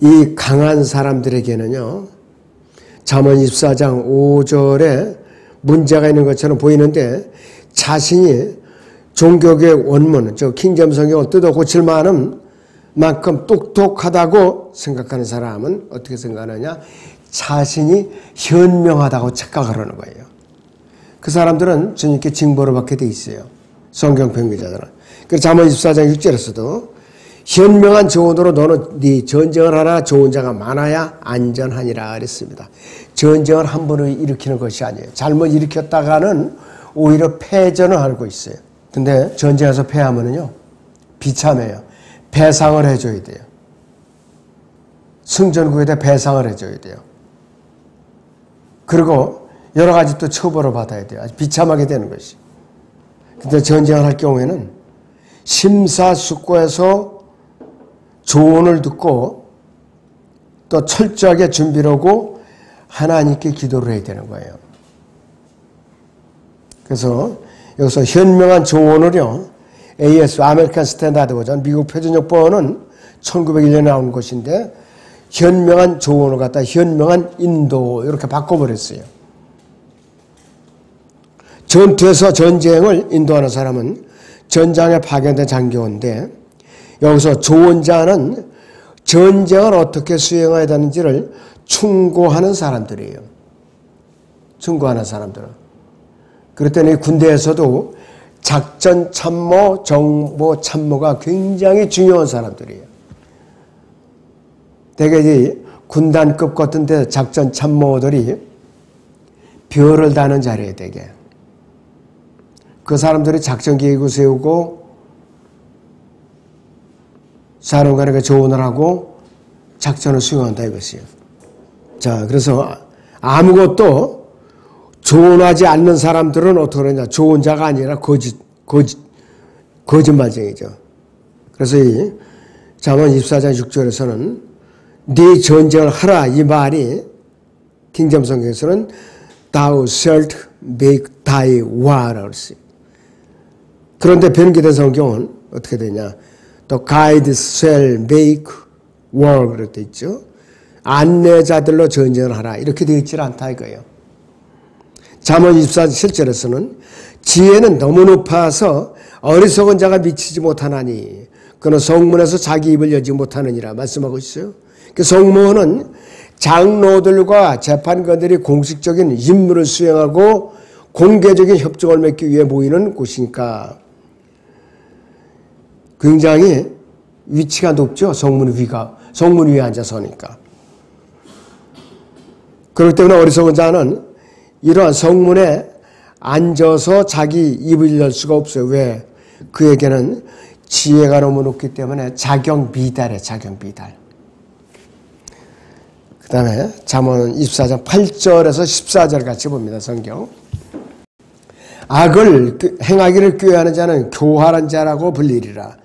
이 강한 사람들에게는요, 잠언 24장 5절에 문제가 있는 것처럼 보이는데, 자신이 종교개혁 원문, 저 킹제임스 성경을 뜯어 고칠 만큼 똑똑하다고 생각하는 사람은 어떻게 생각하느냐? 자신이 현명하다고 착각을 하는 거예요. 그 사람들은 주님께 징벌을 받게 돼 있어요. 성경 변기자들은. 그래서 잠언 24장 6절에서도 현명한 조언으로 너는 네 전쟁을 하라. 좋은 자가 많아야 안전하니라 그랬습니다. 전쟁을 한 번에 일으키는 것이 아니에요. 잘못 일으켰다가는 오히려 패전을 하고 있어요. 근데 전쟁에서 패하면은요, 비참해요. 배상을 해줘야 돼요. 승전국에다 배상을 해줘야 돼요. 그리고 여러 가지 또 처벌을 받아야 돼요. 아주 비참하게 되는 것이. 근데 전쟁을 할 경우에는 심사숙고해서 조언을 듣고 또 철저하게 준비를 하고 하나님께 기도를 해야 되는 거예요. 그래서 여기서 현명한 조언을요, AS, 아메리칸 스탠다드 버전, 미국 표준역본은 1901년에 나온 것인데, 현명한 조언을 갖다 현명한 인도, 이렇게 바꿔버렸어요. 전투에서 전쟁을 인도하는 사람은 전장에 파견된 장교인데, 여기서 조언자는 전쟁을 어떻게 수행해야 되는지를 충고하는 사람들이에요. 충고하는 사람들은. 그랬더니 군대에서도 작전 참모, 정보 참모가 굉장히 중요한 사람들이에요. 대개 이 군단급 같은 데 작전 참모들이 별을 다는 자리에 되게. 그 사람들이 작전 계획을 세우고 사령관에게 조언을 하고 작전을 수행한다 이것이에요. 자, 그래서 아무것도 조언하지 않는 사람들은 어떻게 하느냐? 조언자가 아니라 거짓말쟁이죠. 그래서 이 잠언 24장 6절에서는 네 전쟁을 하라 이 말이 킹제임스 성경에서는 Thou shalt make thy war라고 했어요. 그런데 변기된 성경은 어떻게 되냐? The guides shall make war 그렇게 되어 있죠. 안내자들로 전쟁을 하라 이렇게 되어 있지 않다 이거예요. 잠언 24장 7절에서는 지혜는 너무 높아서 어리석은 자가 미치지 못하나니 그는 성문에서 자기 입을 열지 못하느니라 말씀하고 있어요. 그 성문은 장로들과 재판관들이 공식적인 임무를 수행하고 공개적인 협정을 맺기 위해 모이는 곳이니까 굉장히 위치가 높죠. 성문 위에 앉아서니까. 그렇기 때문에 어리석은 자는 이러한 성문에 앉아서 자기 입을 열 수가 없어요. 왜? 그에게는 지혜가 너무 높기 때문에 자경비달이에요. 자경비달. 그 다음에 잠언 24장 8절에서 14절 같이 봅니다. 성경. 악을 행하기를 꾀하는 자는 교활한 자라고 불리리라.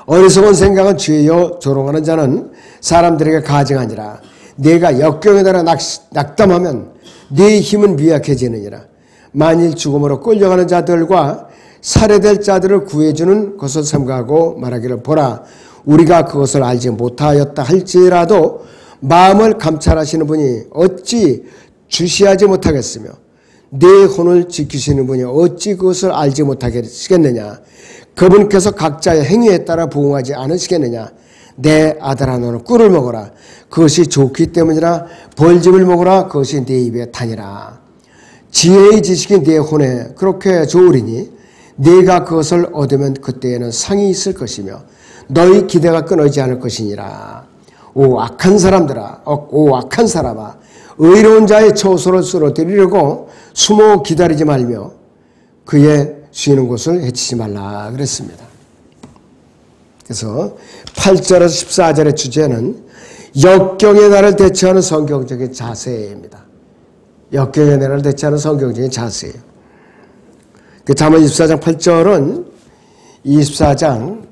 어리석은 생각은 죄요 조롱하는 자는 사람들에게 가증하니라. 네가 역경에 따라 낙담하면 네 힘은 미약해지느니라. 만일 죽음으로 끌려가는 자들과 살해될 자들을 구해주는 것을 삼가하고 말하기를 보라. 우리가 그것을 알지 못하였다 할지라도 마음을 감찰하시는 분이 어찌 주시하지 못하겠으며 내 혼을 지키시는 분이 어찌 그것을 알지 못하겠느냐. 그분께서 각자의 행위에 따라 부응하지 않으시겠느냐. 내 아들아 너는 꿀을 먹어라. 그것이 좋기 때문이라. 벌집을 먹어라. 그것이 내 입에 타니라. 지혜의 지식이 내 혼에 그렇게 좋으리니 네가 그것을 얻으면 그때에는 상이 있을 것이며 너희 기대가 끊어지지 않을 것이니라. 오 악한 사람들아, 오 악한 사람아, 의로운 자의 처소를 쓰러뜨리려고 숨어 기다리지 말며 그의 쉬는 곳을 해치지 말라 그랬습니다. 그래서 8절에서 14절의 주제는 역경의 날을 대처하는 성경적인 자세입니다. 역경의 날을 대처하는 성경적인 자세예요. 그 잠언 24장 8절은 24장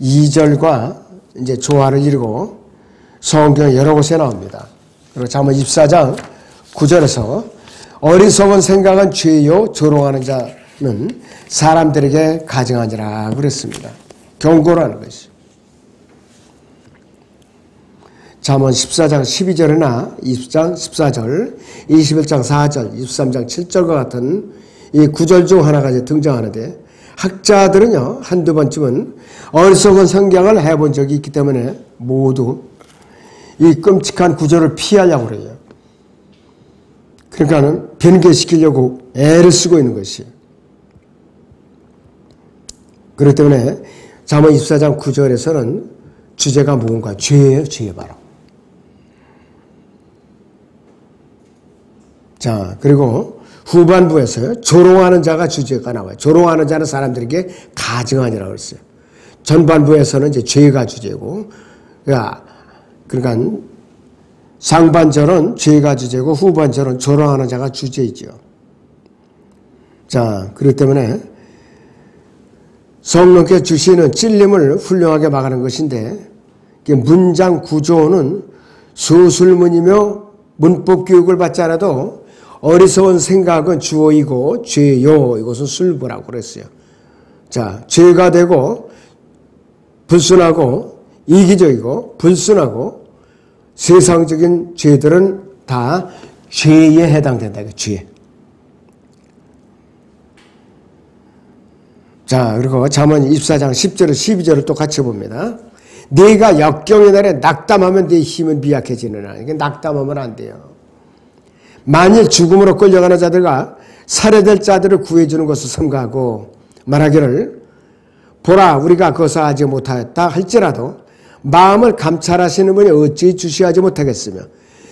2절과 이제 조화를 이루고 성경 여러 곳에 나옵니다. 그리고 잠언 24장 9절에서 어리석은 생각은 죄요 조롱하는 자는 사람들에게 가증하니라 그랬습니다. 경고라는 것이죠. 잠언 14장 12절이나 20장 14절, 21장 4절, 23장 7절과 같은 이 구절 중 하나가 이제 등장하는데, 학자들은요, 한두 번쯤은 어리석은 성경을 해본 적이 있기 때문에 모두 이 끔찍한 구절을 피하려고 그래요. 그러니까는 변개시키려고 애를 쓰고 있는 것이에요. 그렇기 때문에 잠언 24장 9절에서는 주제가 뭔가? 죄예요, 죄 바로. 자, 그리고 후반부에서요, 조롱하는 자가 주제가 나와요. 조롱하는 자는 사람들에게 가증하니라고 했어요. 전반부에서는 이제 죄가 주제고, 그러니까 상반절은 죄가 주제고 후반절은 조롱하는 자가 주제이죠. 자, 그렇기 때문에 성령께 주시는 찔림을 훌륭하게 막아는 것인데, 문장 구조는 소술문이며 문법 교육을 받지 않아도 어리석은 생각은 주어이고 죄요, 이것은 술부라고 그랬어요. 자, 죄가 되고 불순하고 이기적이고 불순하고 세상적인 죄들은 다 죄에 해당된다. 죄. 자, 그리고 잠언 24장 10절을 12절을 또 같이 봅니다. 네가 역경의 날에 낙담하면 네 힘은 미약해지느냐. 이게 낙담하면 안 돼요. 만일 죽음으로 끌려가는 자들과 살해될 자들을 구해주는 것을 삼가하고 말하기를 보라 우리가 그것을 하지 못하였다 할지라도 마음을 감찰하시는 분이 어찌 주시하지 못하겠으며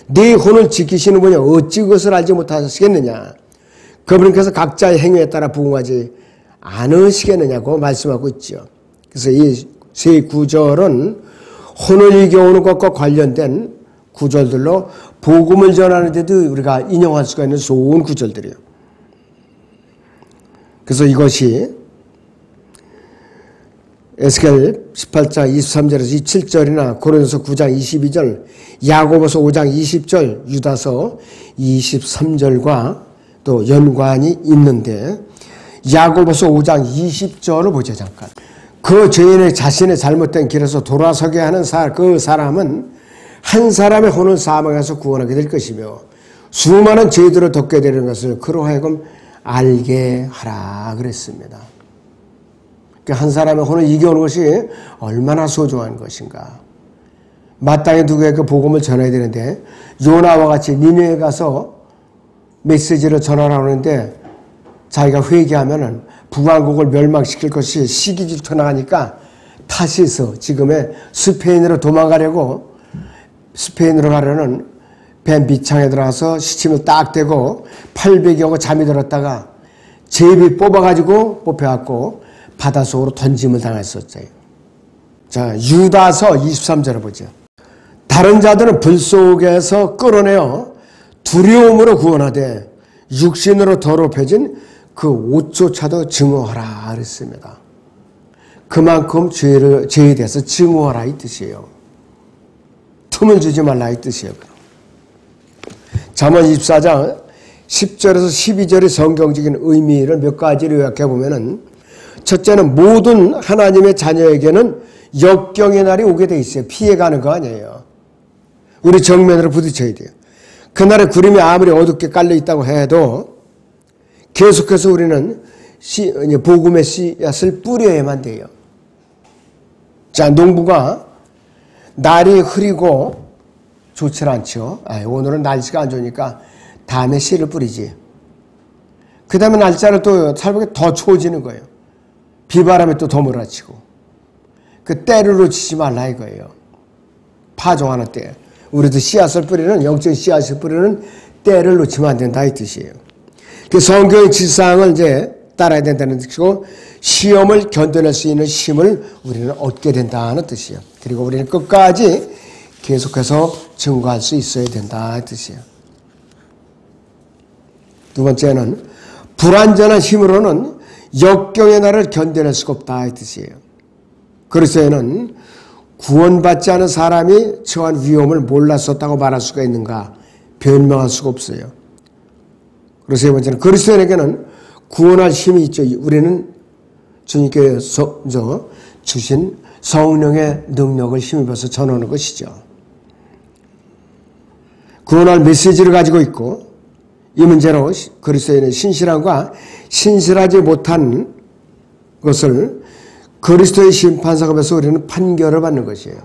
네 혼을 지키시는 분이 어찌 그것을 알지 못하시겠느냐. 그분께서 각자의 행위에 따라 부응하지 않으시겠느냐고 말씀하고 있죠. 그래서 이 세 구절은 혼을 이겨오는 것과 관련된 구절들로 복음을 전하는 데도 우리가 인용할 수가 있는 좋은 구절들이에요. 그래서 이것이 에스겔 18장 23절에서 27절이나 고린도서 9장 22절, 야고보서 5장 20절, 유다서 23절과 또 연관이 있는데 야고보서 5장 20절을 보죠. 잠깐. 그 죄인의 자신의 잘못된 길에서 돌아서게 하는 그 사람은 한 사람의 혼을 사망해서 구원하게 될 것이며 수많은 죄들을 덮게 되는 것을 그로 하여금 알게 하라 그랬습니다. 그러니까 한 사람의 혼을 이겨오는 것이 얼마나 소중한 것인가. 마땅히 누구에게 그 복음을 전해야 되는데 요나와 같이 니느웨에 가서 메시지를 전하라고 하는데 자기가 회개하면은 북왕국을 멸망시킬 것이 시기 질투나가니까 타시스, 지금의 스페인으로 도망가려고 스페인으로 가려는 배 밑창에 들어가서 시침을 딱 대고 800여고 잠이 들었다가 제비 뽑아가지고 뽑혀갖고 바닷속으로 던짐을 당했었어요. 자, 유다서 23절을 보죠. 다른 자들은 불 속에서 끌어내어 두려움으로 구원하되 육신으로 더럽혀진 그 옷조차도 증오하라 그랬습니다. 그만큼 죄에 대해서 증오하라 이 뜻이에요. 틈을 주지 말라 이 뜻이에요. 잠언 24장 10절에서 12절의 성경적인 의미를 몇 가지로 요약해 보면은 첫째는 모든 하나님의 자녀에게는 역경의 날이 오게 돼 있어요. 피해가는 거 아니에요. 우리 정면으로 부딪혀야 돼요. 그날의 구름이 아무리 어둡게 깔려 있다고 해도 계속해서 우리는 복음의 씨앗을 뿌려야만 돼요. 자, 농부가 날이 흐리고 좋지 않죠. 오늘은 날씨가 안 좋으니까 다음에 씨를 뿌리지. 그 다음에 날짜를 또 살보게 더 추워지는 거예요. 비바람에 또 더 몰아치고. 그 때를 놓치지 말라 이거예요. 파종하는 때. 우리도 씨앗을 뿌리는, 영적 씨앗을 뿌리는 때를 놓치면 안 된다 이 뜻이에요. 그 성경의 질상을 이제 따라야 된다는 뜻이고 시험을 견뎌낼 수 있는 힘을 우리는 얻게 된다는 뜻이에요. 그리고 우리는 끝까지 계속해서 증거할 수 있어야 된다 이 뜻이에요. 두 번째는 불완전한 힘으로는 역경의 날을 견뎌낼 수가 없다 이 뜻이에요. 그리스도인은 구원받지 않은 사람이 처한 위험을 몰랐었다고 말할 수가 있는가? 변명할 수가 없어요. 그래서 세 번째는 그리스도인에게는 구원할 힘이 있죠. 우리는 주님께서 주신 성령의 능력을 힘입어서 전하는 것이죠. 구원할 메시지를 가지고 있고 이 문제로 그리스도인의 신실함과 신실하지 못한 것을 그리스도의 심판상에서 우리는 판결을 받는 것이에요.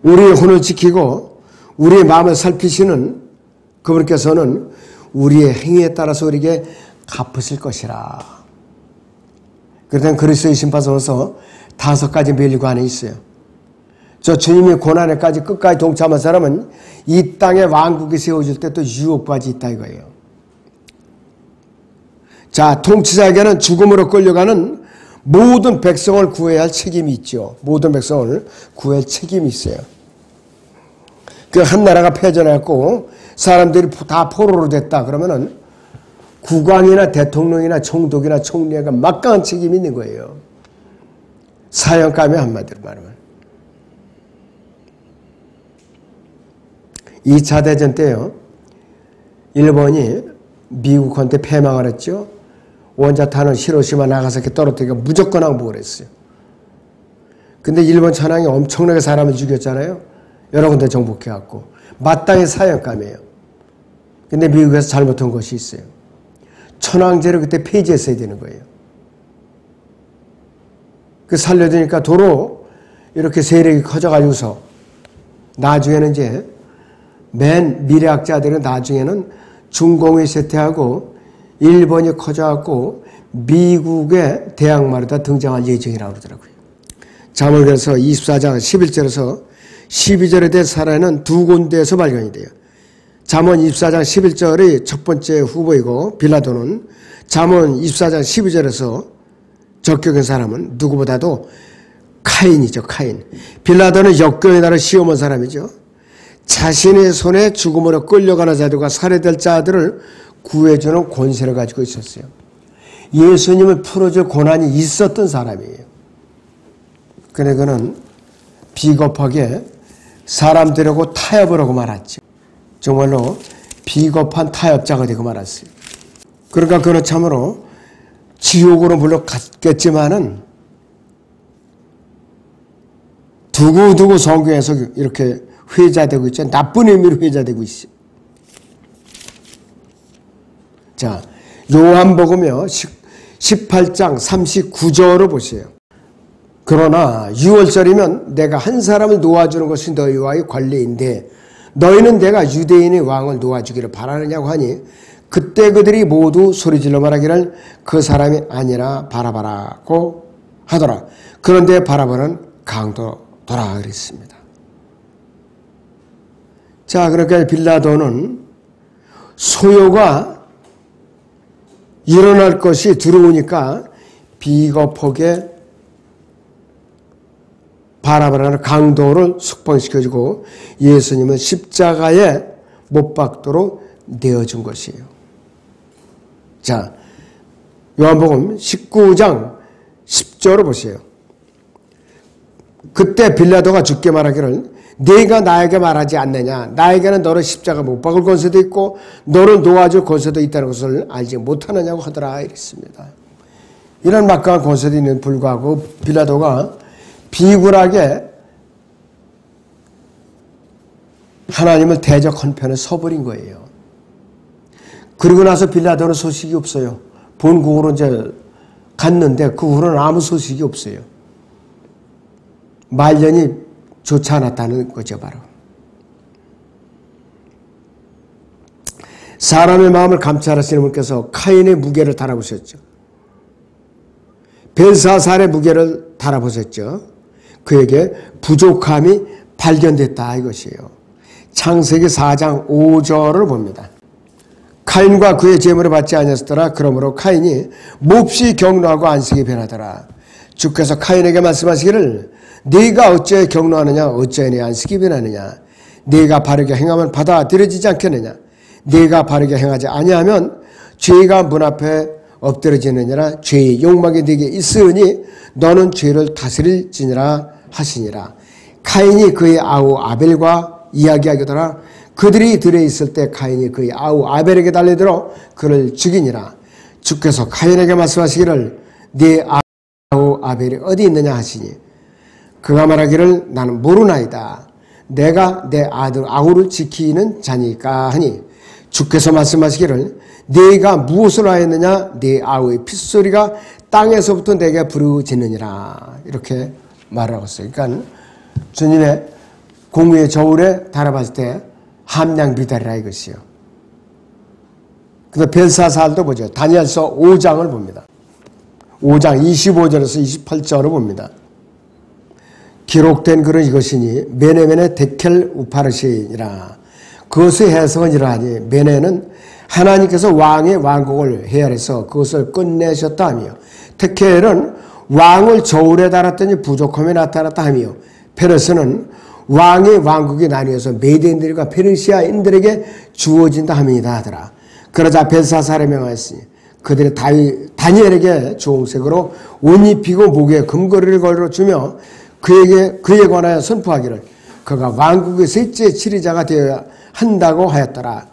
우리의 혼을 지키고 우리의 마음을 살피시는 그분께서는 우리의 행위에 따라서 우리에게 갚으실 것이라. 그렇다면 그리스도의 심판서에서 5가지 멸류관이 있어요. 저 주님의 고난에까지 끝까지 동참한 사람은 이 땅에 왕국이 세워질 때 또 유혹까지 있다 이거예요. 자, 통치자에게는 죽음으로 끌려가는 모든 백성을 구해야 할 책임이 있죠. 모든 백성을 구할 책임이 있어요. 그 한 나라가 패전해갖고 사람들이 다 포로로 됐다 그러면은 국왕이나 대통령이나 총독이나 총리가 막강한 책임이 있는 거예요. 사형감이 한마디로 말하면. 2차 대전 때요. 일본이 미국한테 패망을 했죠. 원자탄을 히로시마 나가사키 떨어뜨리니까 무조건 항복을 했어요. 근데 일본 천황이 엄청나게 사람을 죽였잖아요. 여러 군데 정복해갖고. 마땅히 사형감이에요. 근데 미국에서 잘못한 것이 있어요. 천황제를 그때 폐지했어야 되는 거예요. 그 살려두니까 도로 이렇게 세력이 커져가지고서 나중에는 이제 맨 미래학자들은 나중에는 중공이 쇠퇴하고 일본이 커져갖고 미국의 대항마로 다 등장할 예정이라고 그러더라고요. 잠언에서 24장 11절에서 12절에 대해 사례는 2군데에서 발견이 돼요. 잠언 24장 11절이 첫 번째 후보이고 빌라도는 잠언 24장 12절에서 적격한 사람은 누구보다도 카인이죠. 카인. 빌라도는 역경의 날을 시험한 사람이죠. 자신의 손에 죽음으로 끌려가는 자들과 살해될 자들을 구해주는 권세를 가지고 있었어요. 예수님을 풀어줄 고난이 있었던 사람이에요. 그래 그는 비겁하게 사람들하고 타협을 하고 말았죠. 정말로 비겁한 타협자가 되고 말았어요. 그러니까 그는 참으로 지옥으로 물러갔겠지만은 두고두고 성경에서 이렇게 회자되고 있죠. 나쁜 의미로 회자되고 있어요. 자, 요한복음이요 18장 39절을 보세요. 그러나 6월절이면 내가 한 사람을 놓아주는 것이 너희와의 관례인데 너희는 내가 유대인의 왕을 놓아주기를 바라느냐고 하니 그때 그들이 모두 소리질러 말하기를 그 사람이 아니라 바라바라고 하더라. 그런데 바라바는 강도더라 그랬습니다. 자, 그러니까 빌라도는 소요가 일어날 것이 두려우니까 비겁하게 바라바라는 강도를 석방시켜주고 예수님은 십자가에 못 박도록 내어준 것이에요. 자, 요한복음 19장 10절을 보세요. 그때 빌라도가 죽게 말하기를 네가 나에게 말하지 않느냐. 나에게는 너를 십자가 못 박을 권세도 있고 너를 놓아줄 권세도 있다는 것을 알지 못하느냐고 하더라 이랬습니다. 이런 막강한 권세도 있는 불구하고 빌라도가 비굴하게 하나님을 대적한 편에 서버린 거예요. 그리고 나서 빌라도는 소식이 없어요. 본국으로 이제 갔는데 그 후로는 아무 소식이 없어요. 말년이 좋지 않았다는 거죠, 바로. 사람의 마음을 감찰하시는 분께서 카인의 무게를 달아보셨죠. 벨사살의 무게를 달아보셨죠. 그에게 부족함이 발견됐다 이것이에요. 창세기 4장 5절을 봅니다. 카인과 그의 재물을 받지 아니었더라. 그러므로 카인이 몹시 경노하고 안식이 변하더라. 주께서 카인에게 말씀하시기를 네가 어찌 경노하느냐 어찌 네 안식이 변하느냐 네가 바르게 행하면 받아들여지지 않겠느냐 네가 바르게 행하지 아니하면 죄가 문 앞에 엎드러지느니라. 죄의 욕망이 네게 있으니 너는 죄를 다스릴지니라 하시니라. 카인이 그의 아우 아벨과 이야기하기더라. 그들이 들에 있을 때 카인이 그의 아우 아벨에게 달려들어 그를 죽이니라. 주께서 카인에게 말씀하시기를 네 아우 아벨이 어디 있느냐 하시니 그가 말하기를 나는 모르나이다. 내가 내 아들 아우를 지키는 자니까 하니 주께서 말씀하시기를 네가 무엇을 하였느냐 네 아우의 핏소리가 땅에서부터 내게 부르짖느니라 이렇게 말하고 있어요. 그러니까 주님의 공의의 저울에 달아봤을 때 함량 비달이라 이것이요. 그래서 벨사살도 보죠. 다니엘서 5장을 봅니다. 5장 25절에서 28절을 봅니다. 기록된 글은 이것이니 메네멘의 데켈 우파르시니라. 그것의 해석은 이러하니 메네는 하나님께서 왕의 왕국을 헤아려서 그것을 끝내셨다 하며 테켈은 왕을 저울에 달았더니 부족함이 나타났다 하며 페르스는 왕의 왕국이 나뉘어서 메디인들과 페르시아인들에게 주어진다 함이다 하더라. 그러자 벨사살에 명하였으니 그들이 다니엘에게 주홍색으로 옷 입히고 목에 금고리를 걸어 주며 그에 관하여 선포하기를 그가 왕국의 셋째 치리자가 되어야 한다고 하였더라.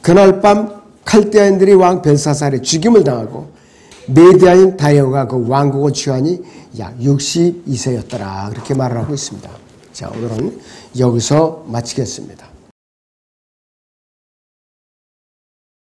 그날 밤 칼데아인들이 왕 벨사살의 죽임을 당하고 메디아인 다리오가 그 왕국을 취하니 약 62세였더라. 그렇게 말을 하고 있습니다. 자, 오늘은 여기서 마치겠습니다.